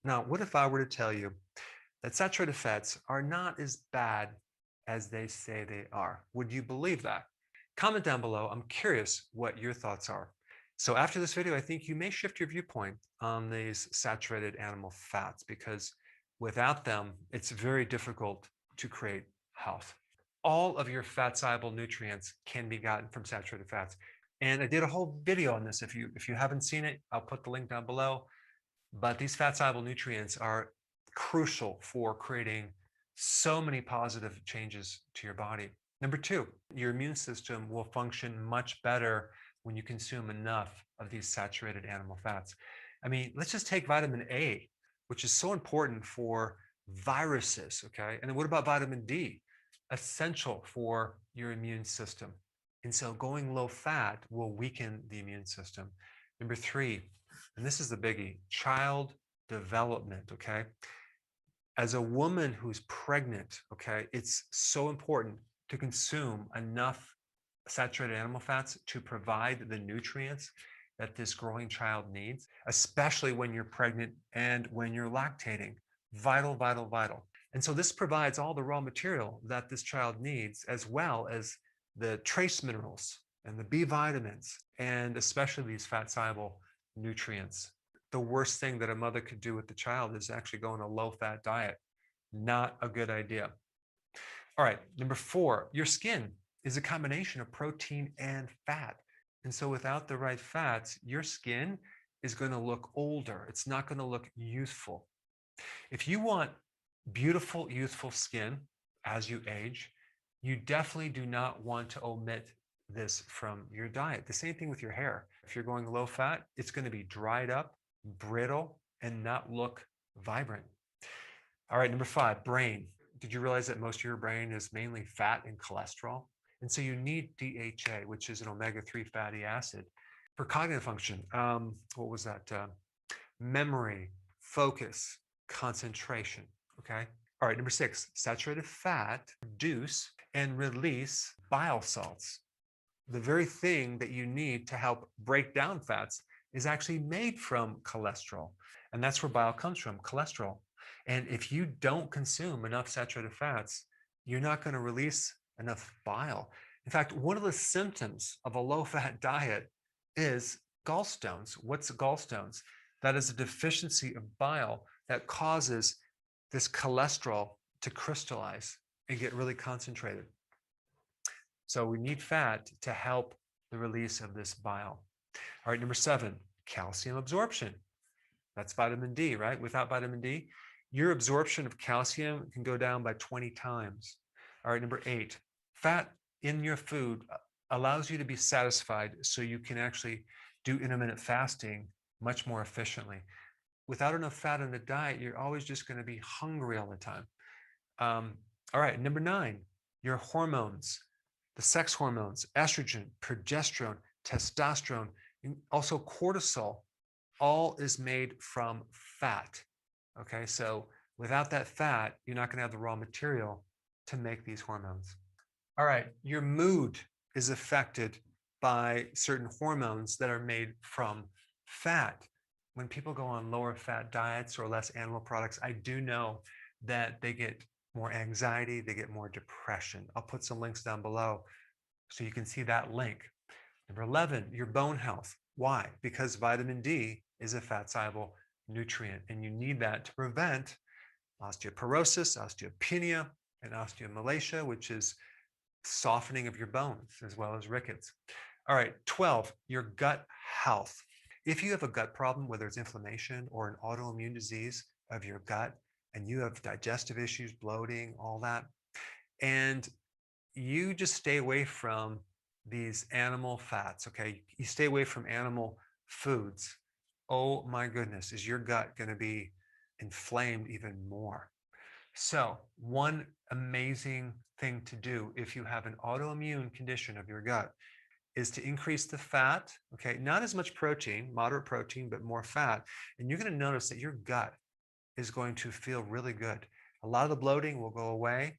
Now, what if I were to tell you that saturated fats are not as bad as they say they are? Would you believe that? Comment down below. I'm curious what your thoughts are. So after this video, I think you may shift your viewpoint on these saturated animal fats because without them, it's very difficult to create health. All of your fat soluble nutrients can be gotten from saturated fats. And I did a whole video on this. If you haven't seen it, I'll put the link down below. But these fat soluble nutrients are crucial for creating so many positive changes to your body. Number two, your immune system will function much better when you consume enough of these saturated animal fats. I mean, let's just take vitamin A, which is so important for viruses, okay? And then what about vitamin D? Essential for your immune system. And so going low fat will weaken the immune system. Number three, and this is the biggie, child development, okay? As a woman who's pregnant, okay, it's so important to consume enough saturated animal fats to provide the nutrients that this growing child needs, especially when you're pregnant and when you're lactating. Vital, vital, vital. And so this provides all the raw material that this child needs, as well as the trace minerals and the B vitamins, and especially these fat soluble nutrients. The worst thing that a mother could do with the child is actually go on a low fat diet. Not a good idea. All right, number four, your skin is a combination of protein and fat. And so without the right fats, your skin is going to look older. It's not going to look youthful. If you want beautiful, youthful skin as you age, you definitely do not want to omit this from your diet. The same thing with your hair. If you're going low fat, it's going to be dried up, brittle, and not look vibrant. All right, number five, brain. Did you realize that most of your brain is mainly fat and cholesterol? And so you need DHA, which is an omega-3 fatty acid for cognitive function. What was that? Memory, focus, concentration. Okay. All right, number six, saturated fat produce and release bile salts. The very thing that you need to help break down fats is actually made from cholesterol. And that's where bile comes from, cholesterol. And if you don't consume enough saturated fats, you're not going to release enough bile. In fact, one of the symptoms of a low-fat diet is gallstones. What's gallstones? That is a deficiency of bile that causes this cholesterol to crystallize and get really concentrated. So we need fat to help the release of this bile. All right, number seven, calcium absorption. That's vitamin D, right? Without vitamin D, your absorption of calcium can go down by 20 times. All right, number eight, fat in your food allows you to be satisfied so you can actually do intermittent fasting much more efficiently. Without enough fat in the diet, you're always just going to be hungry all the time. All right, number nine, your hormones, the sex hormones, estrogen, progesterone, testosterone, and also cortisol, all is made from fat. Okay, so without that fat, you're not going to have the raw material to make these hormones. All right, your mood is affected by certain hormones that are made from fat. When people go on lower fat diets or less animal products, I do know that they get more anxiety, they get more depression. I'll put some links down below so you can see that link. Number 11, your bone health. Why? Because vitamin D is a fat soluble nutrient, and you need that to prevent osteoporosis, osteopenia, and osteomalacia, which is softening of your bones, as well as rickets. All right, 12, your gut health. If you have a gut problem, whether it's inflammation or an autoimmune disease of your gut, and you have digestive issues, bloating, all that, and you just stay away from these animal fats, okay? You stay away from animal foods. Oh my goodness, is your gut going to be inflamed even more? So one amazing thing to do if you have an autoimmune condition of your gut is to increase the fat, okay? Not as much protein, moderate protein, but more fat. And you're going to notice that your gut is going to feel really good. A lot of the bloating will go away.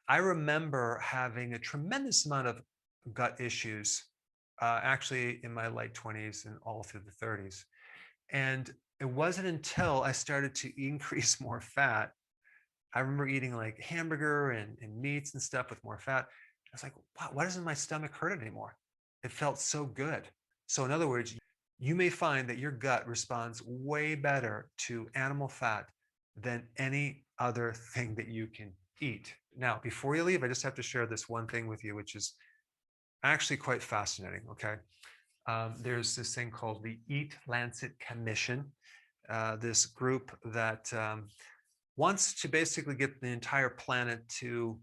I remember having a tremendous amount of gut issues actually in my late 20s and all through the 30s. And It wasn't until I started to increase more fat. I remember eating like hamburger and meats and stuff with more fat. I was like, wow, why doesn't my stomach hurt anymore? It felt so good. So in other words, you may find that your gut responds way better to animal fat than any other thing that you can eat. Now, before you leave, I just have to share this one thing with you, which is actually quite fascinating. Okay. There's this thing called the Eat Lancet Commission, this group that wants to basically get the entire planet to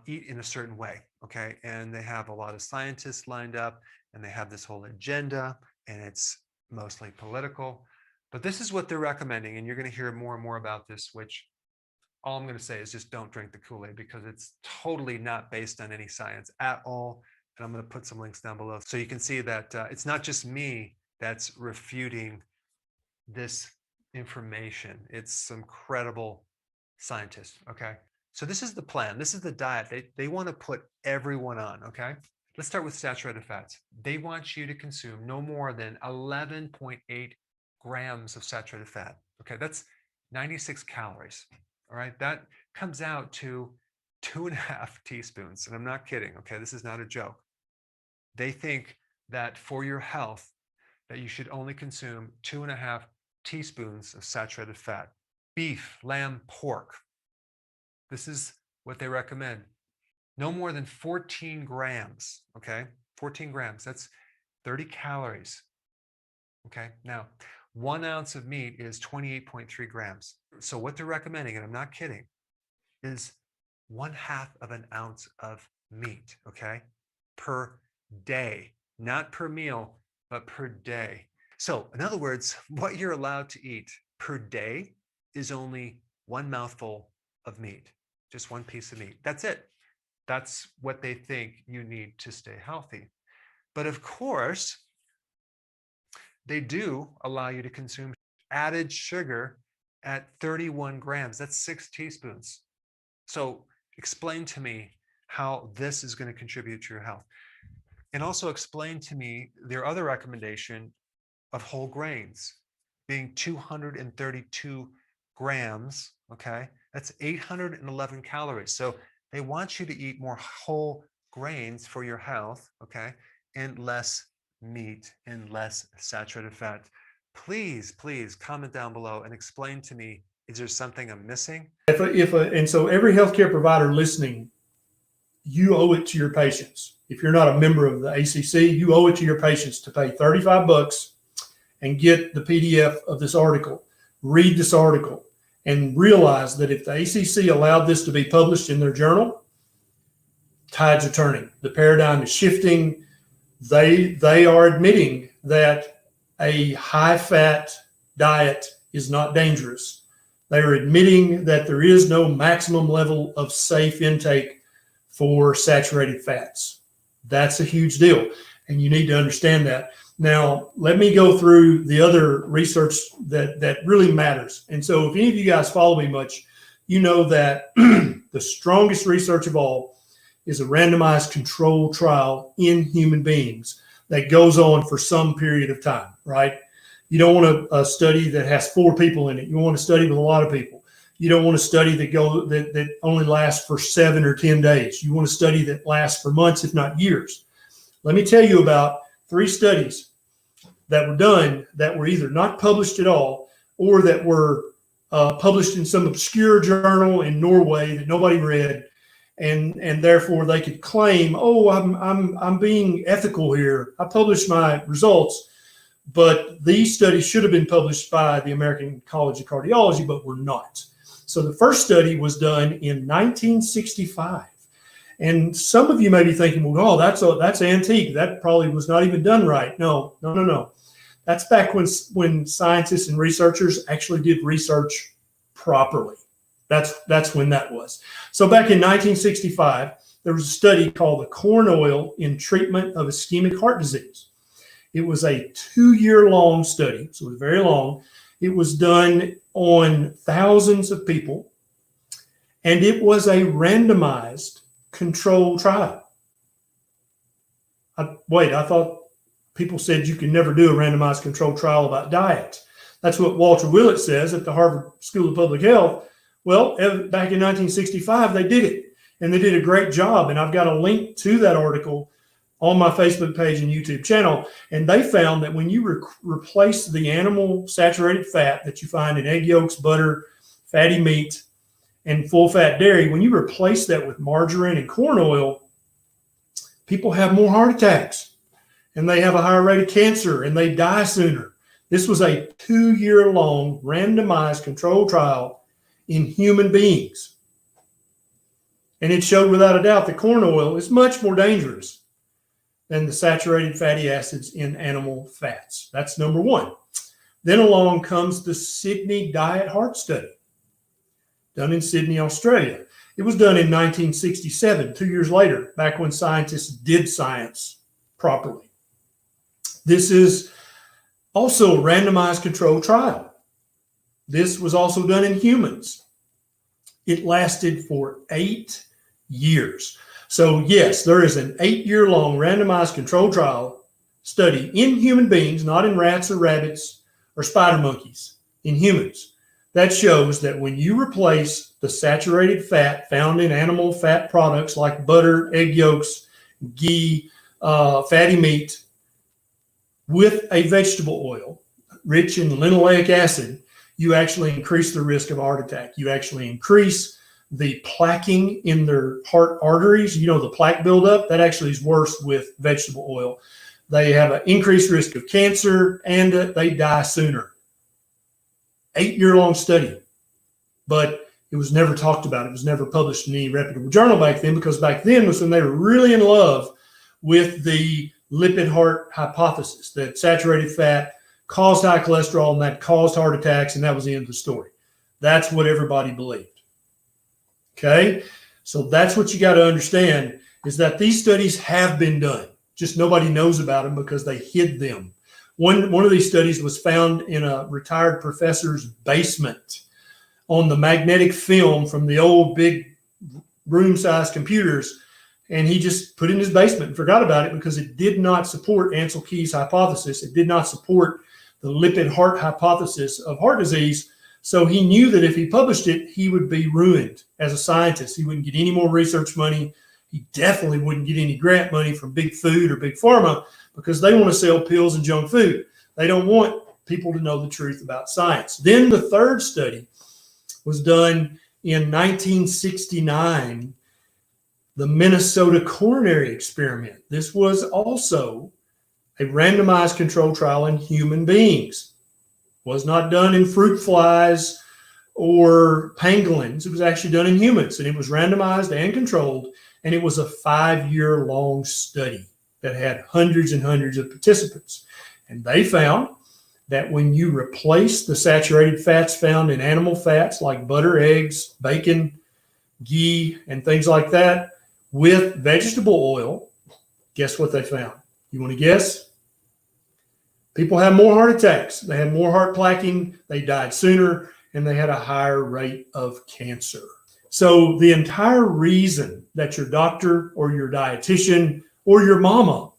eat in a certain way. Okay. And they have a lot of scientists lined up and they have this whole agenda, and it's mostly political. But this is what they're recommending. And you're going to hear more and more about this, which all I'm going to say is just don't drink the Kool-Aid, because it's totally not based on any science at all. And I'm going to put some links down below so you can see that it's not just me that's refuting this information. It's some credible scientists. Okay. So this is the plan. This is the diet they want to put everyone on. Okay. Let's start with saturated fats. They want you to consume no more than 11.8 grams of saturated fat. Okay. That's 96 calories. All right. That comes out to 2.5 teaspoons. And I'm not kidding. Okay. This is not a joke. They think that for your health, that you should only consume 2.5 teaspoons of saturated fat. Beef, lamb, pork. This is what they recommend. No more than 14 grams, okay? 14 grams, that's 30 calories, okay? Now, 1 ounce of meat is 28.3 grams. So what they're recommending, and I'm not kidding, is 1/2 of an ounce of meat, okay? Per day, not per meal, but per day. So in other words, what you're allowed to eat per day is only 1 mouthful of meat, just 1 piece of meat. That's it. That's what they think you need to stay healthy. But of course, they do allow you to consume added sugar at 31 grams. That's 6 teaspoons. So explain to me how this is going to contribute to your health. And also explain to me their other recommendation of whole grains being 232 grams, okay? That's 811 calories. So they want you to eat more whole grains for your health, okay? And less meat and less saturated fat. Please, please comment down below and explain to me, is there something I'm missing? And so every healthcare provider listening, you owe it to your patients. If you're not a member of the ACC, you owe it to your patients to pay $35 and get the PDF of this article. Read this article and realize that if the ACC allowed this to be published in their journal, tides are turning. The paradigm is shifting. They are admitting that a high-fat diet is not dangerous. They are admitting that there is no maximum level of safe intake for saturated fats. That's a huge deal, and you need to understand that. Now, let me go through the other research that really matters. And so if any of you guys follow me much, you know that the strongest research of all is a randomized control trial in human beings that goes on for some period of time, right? You don't want a study that has 4 people in it. You want a study with a lot of people. You don't want a study that only lasts for 7 or 10 days. You want a study that lasts for months, if not years. Let me tell you about 3 studies that were done that were either not published at all or that were published in some obscure journal in Norway that nobody read, and therefore they could claim, oh, I'm being ethical here. I published my results, but these studies should have been published by the American College of Cardiology, but were not. So the first study was done in 1965. And some of you may be thinking, well, oh, that's antique. That probably was not even done right. No. That's back when scientists and researchers actually did research properly. That's when that was. So back in 1965, there was a study called the corn oil in treatment of ischemic heart disease. It was a 2-year-long study, so it was very long. It was done on thousands of people, and it was a randomized control trial. I thought people said you can never do a randomized control trial about diet. That's what Walter Willett says at the Harvard School of Public Health. Well, back in 1965, they did it, and they did a great job. And I've got a link to that article on my Facebook page and YouTube channel. And they found that when you replace the animal saturated fat that you find in egg yolks, butter, fatty meat, and full fat dairy, when you replace that with margarine and corn oil, people have more heart attacks, and they have a higher rate of cancer, and they die sooner. This was a 2-year-long randomized controlled trial in human beings. And it showed without a doubt that corn oil is much more dangerous than the saturated fatty acids in animal fats. That's number one. Then along comes the Sydney Diet Heart Study, done in Sydney, Australia. It was done in 1967, 2 years later, back when scientists did science properly. This is also a randomized controlled trial. This was also done in humans. It lasted for 8 years. So yes, there is an 8-year-long randomized controlled trial study in human beings, not in rats or rabbits or spider monkeys, in humans, that shows that when you replace the saturated fat found in animal fat products like butter, egg yolks, ghee, fatty meat, with a vegetable oil rich in linoleic acid, you actually increase the risk of a heart attack. You actually increase the plaquing in their heart arteries. You know, the plaque buildup, that actually is worse with vegetable oil. They have an increased risk of cancer, and they die sooner. 8-year-long study, but it was never talked about. It was never published in any reputable journal back then, because back then was when they were really in love with the lipid heart hypothesis, that saturated fat caused high cholesterol and that caused heart attacks, and that was the end of the story. That's what everybody believed. Okay, so that's what you got to understand, is that these studies have been done. Just nobody knows about them because they hid them. One of these studies was found in a retired professor's basement on the magnetic film from the old big room-sized computers, and he just put it in his basement and forgot about it because it did not support Ansel Keys' hypothesis. It did not support the lipid heart hypothesis of heart disease. So he knew that if he published it, he would be ruined as a scientist. He wouldn't get any more research money. He definitely wouldn't get any grant money from big food or big pharma, because they want to sell pills and junk food. They don't want people to know the truth about science. Then the third study was done in 1969, the Minnesota coronary experiment. This was also a randomized controlled trial in human beings. It was not done in fruit flies or pangolins. It was actually done in humans, and it was randomized and controlled, and it was a 5-year-long study that had hundreds and hundreds of participants. And they found that when you replace the saturated fats found in animal fats like butter, eggs, bacon, ghee, and things like that with vegetable oil, guess what they found? You want to guess? People have more heart attacks. They had more heart plaquing. They died sooner, and they had a higher rate of cancer. So the entire reason that your doctor or your dietitian or your mama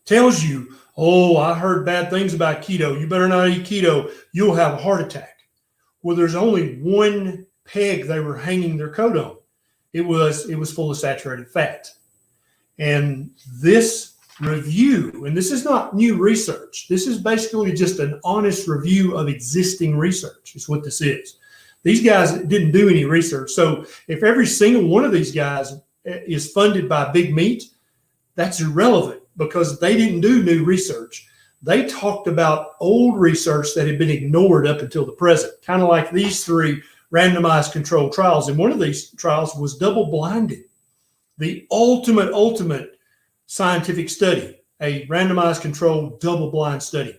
tells you, oh, I heard bad things about keto, you better not eat keto, you'll have a heart attack. Well, there's only one peg they were hanging their coat on. It was full of saturated fat. And this review, and this is not new research, this is basically just an honest review of existing research, is what this is. These guys didn't do any research. So if every single one of these guys is funded by big meat, that's irrelevant, because they didn't do new research. They talked about old research that had been ignored up until the present, kind of like these 3 randomized controlled trials. And one of these trials was double-blinded, the ultimate scientific study, a randomized controlled double-blind study.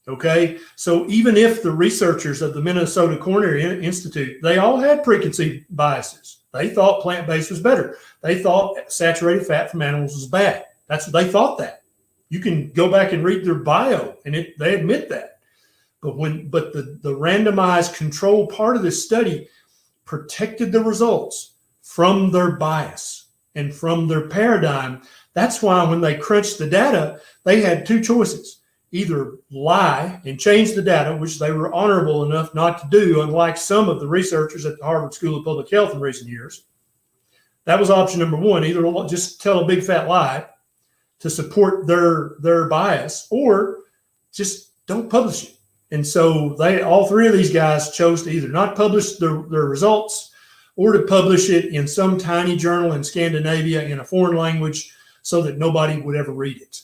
Okay, so even if the researchers of the Minnesota Coronary Institute, they all had preconceived biases. They thought plant-based was better. They thought saturated fat from animals was bad. That's what they thought that. You can go back and read their bio, and they admit that. But the randomized control part of this study protected the results from their bias and from their paradigm. That's why when they crunched the data, they had 2 choices. either lie and change the data, which they were honorable enough not to do, unlike some of the researchers at the Harvard School of Public Health in recent years. That was option number one, either just tell a big fat lie to support their bias, or just don't publish it. And so all three of these guys chose to either not publish their results or to publish it in some tiny journal in Scandinavia in a foreign language so that nobody would ever read it.